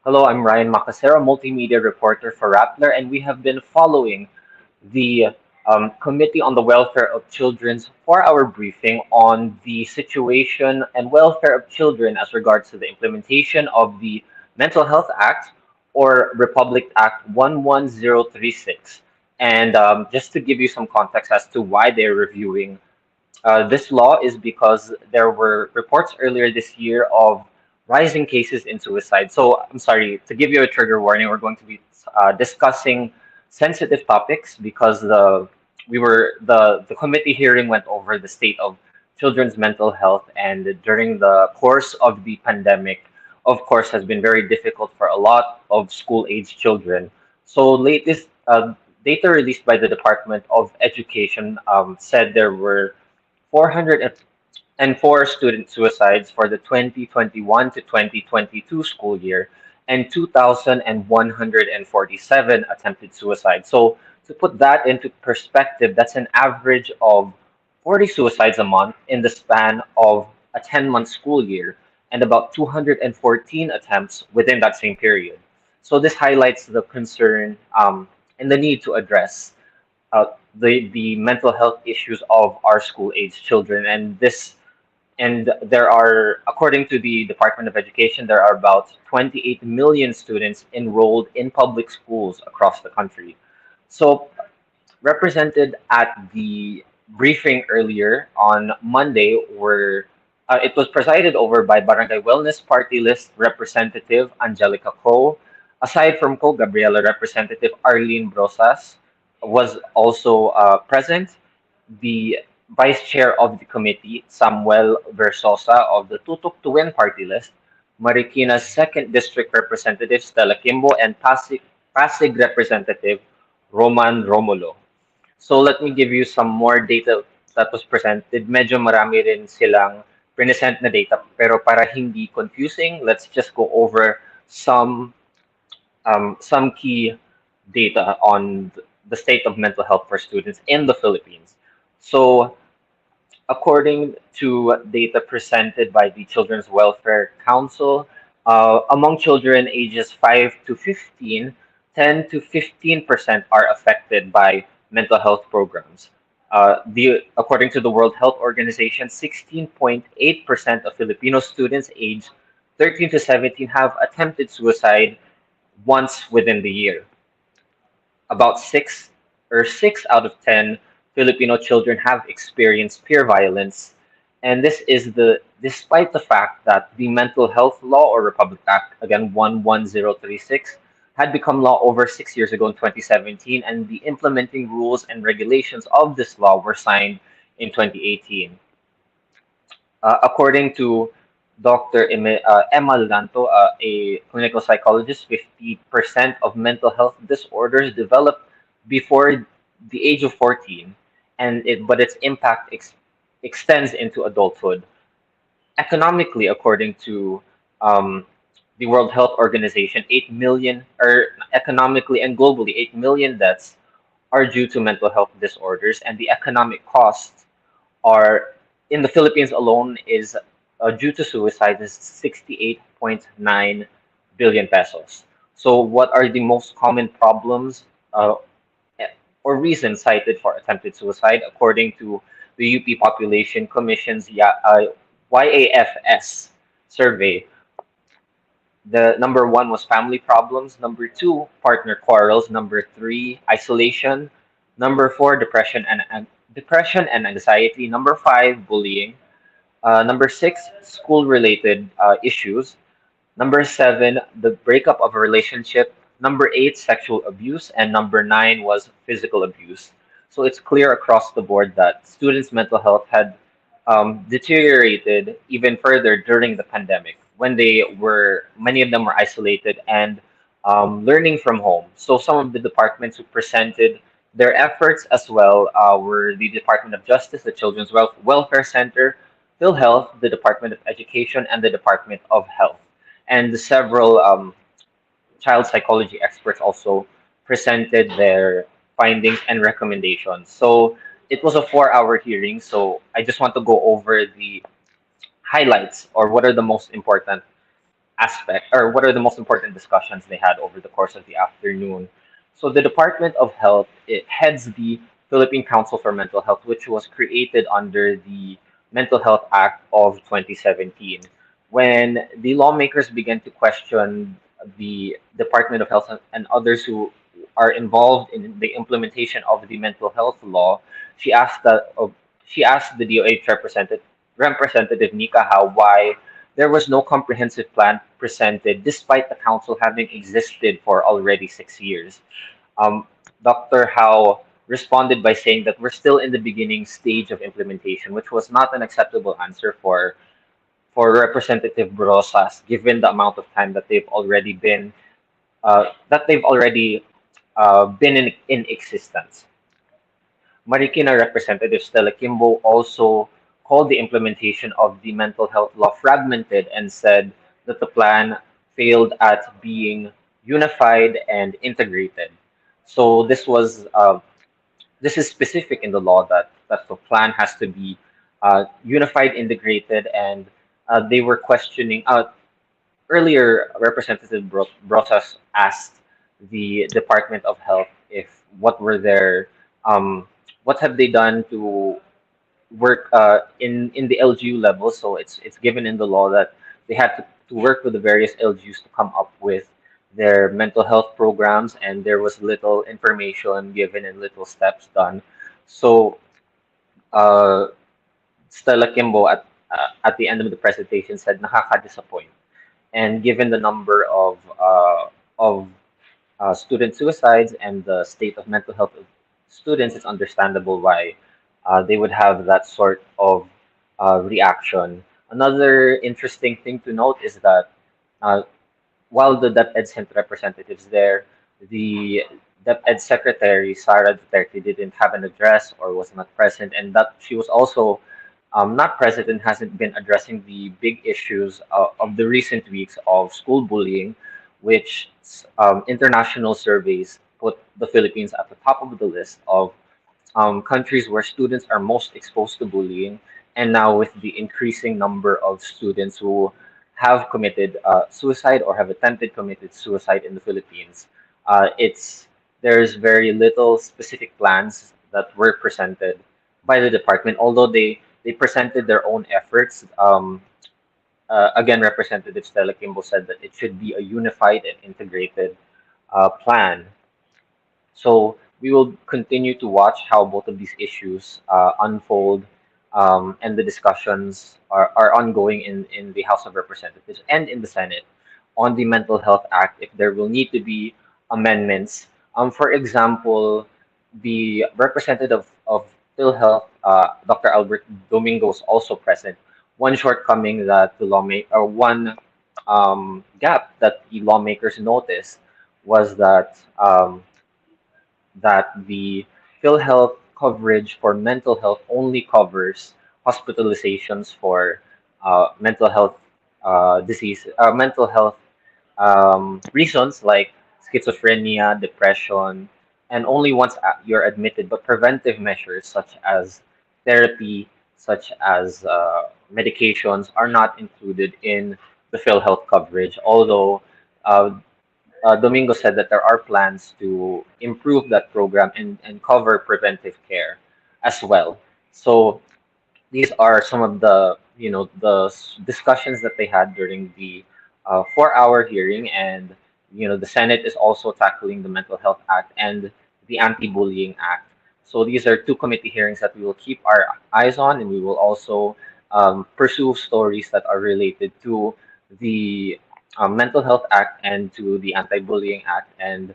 Hello, I'm Ryan Macasero, multimedia reporter for Rappler, and we have been following the Committee on the Welfare of Children's 4-hour briefing on the situation and welfare of children as regards to the implementation of the Mental Health Act or Republic Act 11036. And just to give you some context as to why they're reviewing this law is because there were reports earlier this year of rising cases in suicide. So I'm sorry to give you a trigger warning. We're going to be discussing sensitive topics because the committee hearing went over the state of children's mental health, and during the course of the pandemic, of course, has been very difficult for a lot of school-age children. So latest data released by the Department of Education said there were 404 student suicides for the 2021 to 2022 school year and 2,147 attempted suicides. So, to put that into perspective, that's an average of 40 suicides a month in the span of a 10-month school year and about 214 attempts within that same period. So, this highlights the concern and the need to address the mental health issues of our school age children, and there are, according to the Department of Education, there are about 28 million students enrolled in public schools across the country. So represented at the briefing earlier on Monday were it was presided over by Barangay Wellness Party List Representative Angelica Ko. Aside from Ko, Gabriela Representative Arlene Brosas was also present. The Vice Chair of the committee, Samuel Versosa of the Tutok to Win Party List, Marikina's 2nd District Representative Stella Kimbo, and Pasig Representative Roman Romulo. So let me give you some more data that was presented. Medyo marami rin silang present na data, pero para hindi confusing, let's just go over some key data on the state of mental health for students in the Philippines. So according to data presented by the Children's Welfare Council, among children ages 5 to 15, 10 to 15% are affected by mental health programs. According to the World Health Organization, 16.8% of Filipino students aged 13 to 17 have attempted suicide once within the year. About 6 out of 10 Filipino children have experienced peer violence, and this is despite the fact that the Mental Health Law or Republic Act, again 11036, had become law over 6 years ago in 2017, and the implementing rules and regulations of this law were signed in 2018. According to Dr. Emma Lanto, a clinical psychologist, 50% of mental health disorders develop before the age of 14, but its impact extends into adulthood. Economically, according to the World Health Organization, 8 million, or economically and globally, 8 million deaths are due to mental health disorders, and the economic costs are in the Philippines alone is due to suicide is 68.9 billion pesos. So, what are the most common problems or reasons cited for attempted suicide? According to the UP Population Commission's YAFS survey, the number one was family problems, number two, partner quarrels, number three, isolation, number four, depression and anxiety, number five, bullying, number six, school-related issues. Number seven, the breakup of a relationship. Number eight, sexual abuse. And number nine was physical abuse. So it's clear across the board that students' mental health had deteriorated even further during the pandemic when many of them were isolated and learning from home. So some of the departments who presented their efforts as well were the Department of Justice, the Children's Welfare Center, PhilHealth, the Department of Education, and the Department of Health. And several child psychology experts also presented their findings and recommendations. So it was a 4-hour hearing. So I just want to go over the highlights or what are the most important. aspect, or what are the most important discussions they had over the course of the afternoon. So the Department of Health, it heads the Philippine Council for Mental Health, which was created under the Mental Health Act of 2017. When the lawmakers began to question the Department of Health and others who are involved in the implementation of the mental health law, she asked that she asked the DOH representative Nika How why there was no comprehensive plan presented, despite the council having existed for already 6 years. Um, Dr. Howe responded by saying that we're still in the beginning stage of implementation, which was not an acceptable answer for Representative Brosas, given the amount of time that they've already been in existence. Marikina Representative Stella Kimbo also called the implementation of the mental health law fragmented and said that the plan failed at being unified and integrated. So this is specific in the law that the plan has to be unified, integrated, and they were questioning. Earlier, Representative Brosas asked the Department of Health if what have they done to work in the LGU level. So it's given in the law that they had to work with the various LGUs to come up with their mental health programs, and there was little information given and little steps done. So uh, Stella Kimbo at the end of the presentation said, "Nakaka-disappoint." And given the number of student suicides and the state of mental health of students, it's understandable why they would have that sort of reaction. Another interesting thing to note is that uh, while the DepEd sent representatives there, the DepEd secretary, Sara Duterte, didn't have an address or was not present, and that she was also not present and hasn't been addressing the big issues of the recent weeks of school bullying, which international surveys put the Philippines at the top of the list of countries where students are most exposed to bullying, and now with the increasing number of students who have committed suicide or have attempted committed suicide in the Philippines, it's there's very little specific plans that were presented by the department, although they presented their own efforts. Again, Representative Stella Kimbo said that it should be a unified and integrated plan. So we will continue to watch how both of these issues unfold, and the discussions are ongoing in the House of Representatives and in the Senate on the Mental Health Act if there will need to be amendments. For example, the representative of PhilHealth, Dr. Albert Domingo, is also present. One shortcoming that the lawmaker, or one gap that the lawmakers noticed was that the PhilHealth coverage for mental health only covers hospitalizations for mental health reasons like schizophrenia, depression, and only once you're admitted, but preventive measures such as therapy, such as medications, are not included in the PhilHealth coverage, although uh, Domingo said that there are plans to improve that program and cover preventive care as well. So these are some of the discussions that they had during the 4 hour hearing, and the Senate is also tackling the Mental Health Act and the Anti-Bullying Act. So these are two committee hearings that we will keep our eyes on, and we will also pursue stories that are related to the Mental Health Act and to the Anti-Bullying Act. And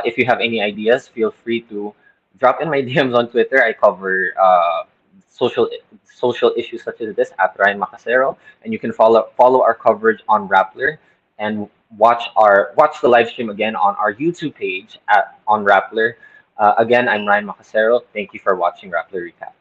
if you have any ideas, feel free to drop in my DMs on Twitter. I cover social social issues such as this at Ryan Macasero, and you can follow our coverage on Rappler and watch the live stream again on our YouTube page at on Rappler. Again, I'm Ryan Macasero. Thank you for watching Rappler Recap.